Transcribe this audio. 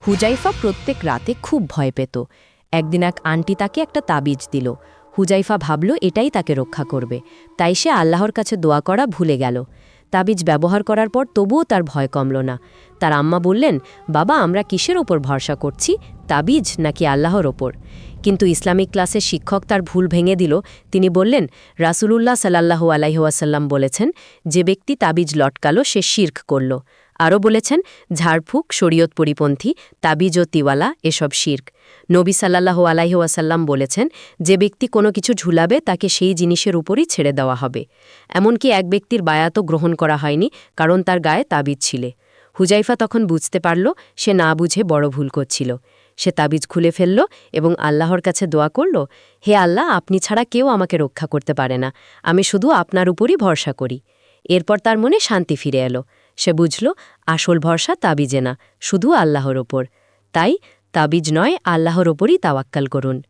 হুজাইফা প্রত্যেক রাতে খুব ভয় পেত। একদিন এক আন্টি তাকে একটা তাবিজ দিল। হুজাইফা ভাবল এটাই তাকে রক্ষা করবে, তাই সে আল্লাহর কাছে দোয়া করা ভুলে গেল। তাবিজ ব্যবহার করার পর তবুও তার ভয় কমল না। তার আম্মা বললেন, বাবা, আমরা কিসের ওপর ভরসা করছি, তাবিজ নাকি আল্লাহর ওপর? কিন্তু ইসলামিক ক্লাসের শিক্ষক তার ভুল ভেঙে দিল। তিনি বললেন, রাসূলুল্লাহ সাল্লাল্লাহু আলাইহি ওয়াসাল্লাম বলেছেন, যে ব্যক্তি তাবিজ লটকালো সে শিরক করল। আরও বলেছেন, ঝাড়ফুঁক, শরীয়ত পরিপন্থী, তাবিজ ও তিওয়ালা এসব শিরক। নবী সাল্লাল্লাহু আলাইহি ওয়াসাল্লাম বলেছেন, যে ব্যক্তি কোনো কিছু ঝুলাবে তাকে সেই জিনিসের উপরই ছেড়ে দেওয়া হবে। এমনকি এক ব্যক্তির বায়াতও গ্রহণ করা হয়নি, কারণ তার গায়ে তাবিজ ছিল। হুজাইফা তখন বুঝতে পারল সে না বুঝে বড় ভুল করছিল। সে তাবিজ খুলে ফেলল এবং আল্লাহর কাছে দোয়া করল, হে আল্লাহ, আপনি ছাড়া কেউ আমাকে রক্ষা করতে পারে না, আমি শুধু আপনার উপরই ভরসা করি। এরপর তার মনে শান্তি ফিরে এলো। সে বুঝল আসল ভরসা তাবিজে না, শুধু আল্লাহর ওপর। তাই তাবিজ নয়, আল্লাহর ওপরই তাওয়াক্কাল করুন।